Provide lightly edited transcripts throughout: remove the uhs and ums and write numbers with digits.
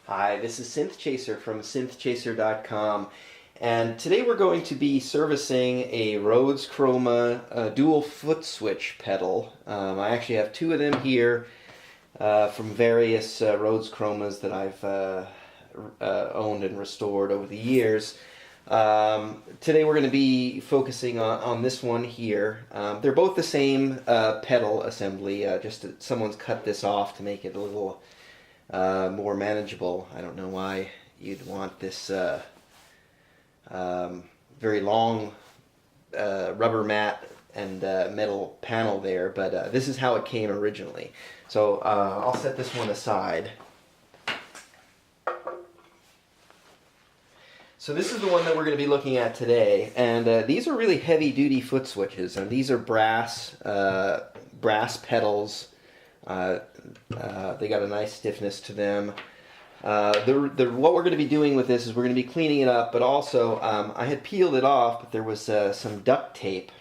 Hi, this is Synthchaser from synthchaser.com, and today we're going to be servicing a Rhodes Chroma dual foot switch pedal. I actually have two of them here from various Rhodes Chromas that I've owned and restored over the years. Today we're going to be focusing on this one here. They're both the same pedal assembly, just that someone's cut this off to make it a little more manageable. I don't know why you'd want this very long rubber mat and metal panel there, but this is how it came originally. So I'll set this one aside. So this is the one that we're going to be looking at today, and these are really heavy-duty foot switches, and these are brass pedals. They got a nice stiffness to them. What we're going to be doing with this is we're going to be cleaning it up, but also I had peeled it off, but there was some duct tape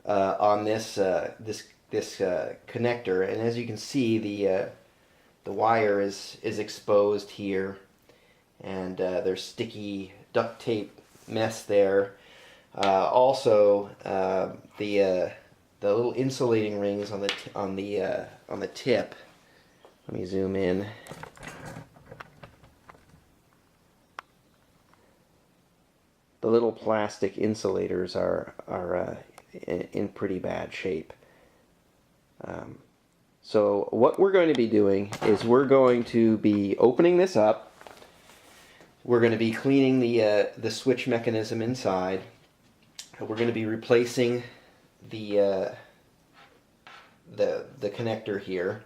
on this connector, and as you can see, the wire is exposed here, and there's sticky duct tape mess there. Also, the little insulating rings on the tip. Let me zoom in. The little plastic insulators are in pretty bad shape. So what we're going to be doing is we're going to be opening this up. We're going to be cleaning the switch mechanism inside. We're going to be replacing the connector here,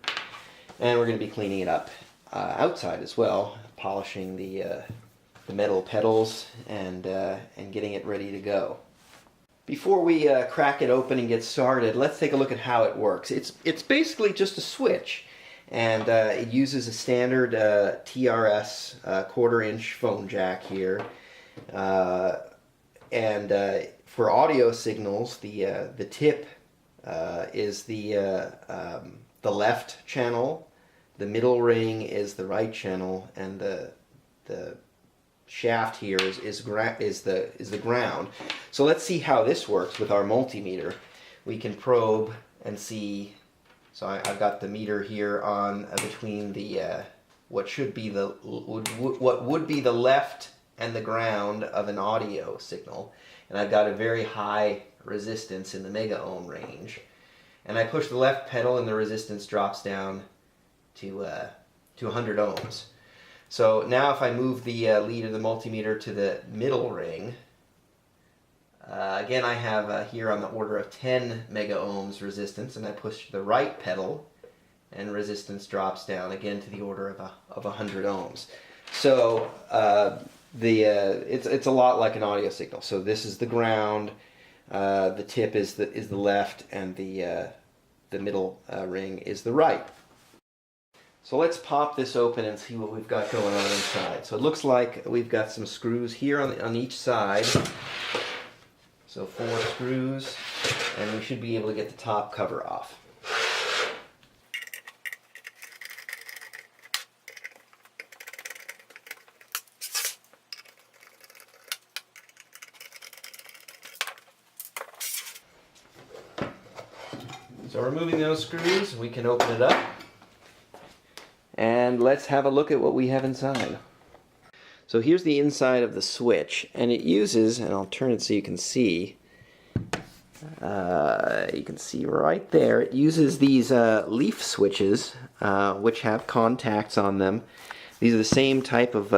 and we're going to be cleaning it up outside as well, polishing the metal pedals and getting it ready to go. Before we crack it open and get started, let's take a look at how it works. It's basically just a switch, and it uses a standard TRS 1/4-inch phone jack here, and for audio signals, the tip is the left channel, the middle ring is the right channel, and the shaft here is the ground. So let's see how this works with our multimeter. We can probe and see. So I've got the meter here on between the what would be the left and the ground of an audio signal, and I've got a very high resistance in the mega ohm range, and I push the left pedal and the resistance drops down to 100 ohms. So now if I move the lead of the multimeter to the middle ring, again I have here on the order of 10 mega ohms resistance, and I push the right pedal and resistance drops down again to the order of 100 ohms. So it's a lot like an audio signal. So this is the ground, the tip is the left, and the middle ring is the right. So let's pop this open and see what we've got going on inside. So it looks like we've got some screws here on each side. So 4 screws, and we should be able to get the top cover off. So removing those screws, we can open it up. And let's have a look at what we have inside. So here's the inside of the switch, and it uses, and I'll turn it so you can see right there, it uses these leaf switches, which have contacts on them. These are the same type of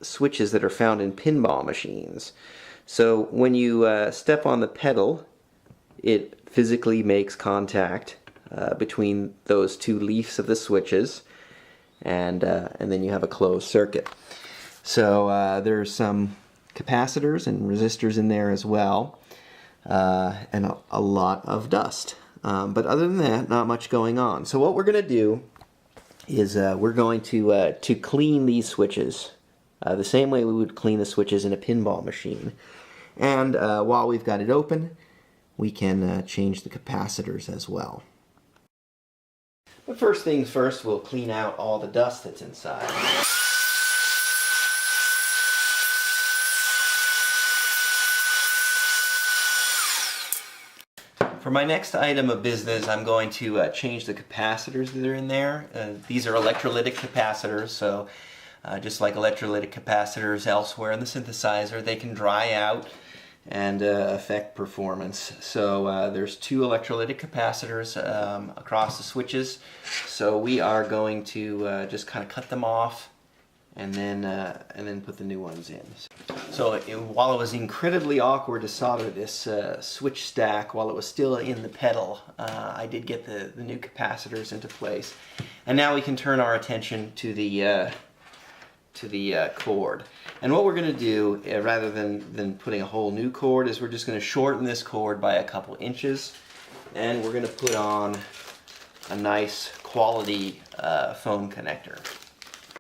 switches that are found in pinball machines. So when you step on the pedal, it physically makes contact between those two leaves of the switches, and then you have a closed circuit. So there's some capacitors and resistors in there as well, and a lot of dust. But other than that, not much going on. So what we're going to do is we're going to clean these switches the same way we would clean the switches in a pinball machine. And while we've got it open, we can change the capacitors as well. But first things first, we'll clean out all the dust that's inside. For my next item of business, I'm going to change the capacitors that are in there. These are electrolytic capacitors, so just like electrolytic capacitors elsewhere in the synthesizer, they can dry out and affect performance. So there's two electrolytic capacitors across the switches, so we are going to just kind of cut them off and then put the new ones in. So while it was incredibly awkward to solder this switch stack while it was still in the pedal, I did get the new capacitors into place. And now we can turn our attention to the cord. And what we're going to do, rather than putting a whole new cord, is we're just going to shorten this cord by a couple inches, and we're going to put on a nice quality phone connector.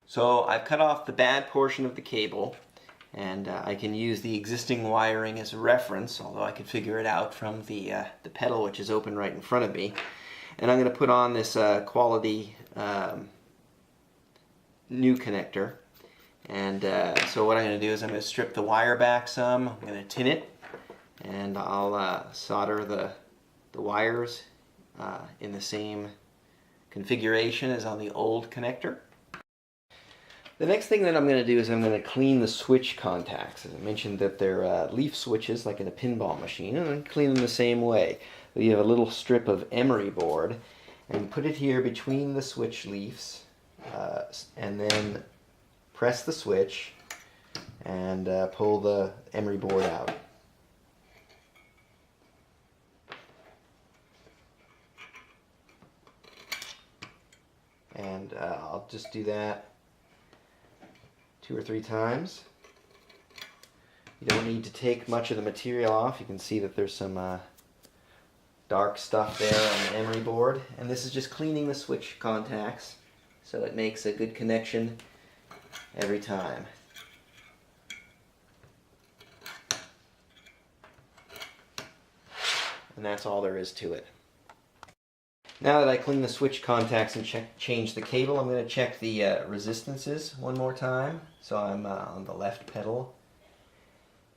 So I've cut off the bad portion of the cable, and I can use the existing wiring as a reference, although I could figure it out from the pedal, which is open right in front of me. And I'm going to put on this quality new connector. And so what I'm going to do is I'm going to strip the wire back some, I'm going to tin it, and I'll solder the wires in the same configuration as on the old connector. The next thing that I'm going to do is I'm going to clean the switch contacts. As I mentioned that they're leaf switches like in a pinball machine, and I'm clean them the same way. You have a little strip of emery board, and put it here between the switch leaves, and then press the switch and pull the emery board out. And I'll just do that 2 or 3 times. You don't need to take much of the material off. You can see that there's some dark stuff there on the emery board. And this is just cleaning the switch contacts so it makes a good connection every time. And that's all there is to it. Now that I clean the switch contacts and change the cable, I'm going to check the resistances one more time. So I'm on the left pedal.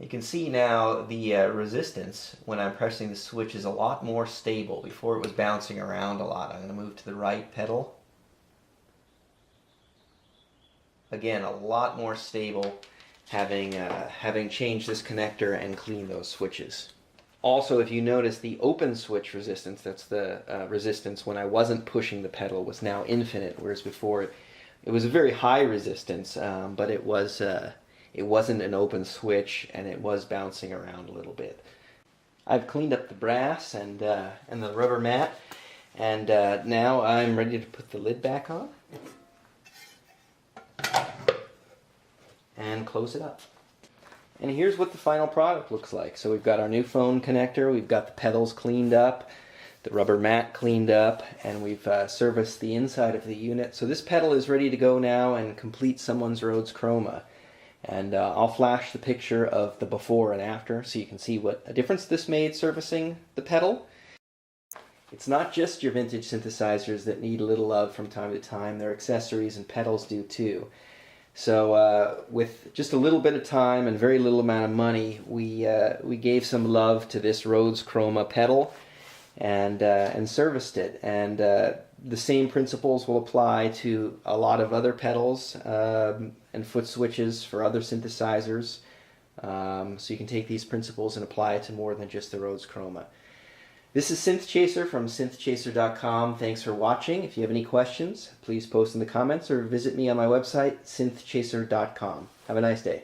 You can see now the resistance when I'm pressing the switch is a lot more stable. Before it was bouncing around a lot. I'm going to move to the right pedal. Again, a lot more stable having changed this connector and cleaned those switches. Also, if you notice, the open switch resistance, that's the resistance when I wasn't pushing the pedal, was now infinite, whereas before it was a very high resistance, but it wasn't an open switch, and it was bouncing around a little bit. I've cleaned up the brass and the rubber mat, and now I'm ready to put the lid back on and close it up. And here's what the final product looks like. So we've got our new phone connector, we've got the pedals cleaned up, the rubber mat cleaned up, and we've serviced the inside of the unit. So this pedal is ready to go now and complete someone's Rhodes Chroma. And I'll flash the picture of the before and after so you can see what a difference this made servicing the pedal. It's not just your vintage synthesizers that need a little love from time to time, their accessories and pedals do too. So with just a little bit of time and very little amount of money, we gave some love to this Rhodes Chroma pedal and serviced it. And the same principles will apply to a lot of other pedals and foot switches for other synthesizers. So you can take these principles and apply it to more than just the Rhodes Chroma. This is Synthchaser from synthchaser.com. Thanks for watching. If you have any questions, please post in the comments or visit me on my website, synthchaser.com. Have a nice day.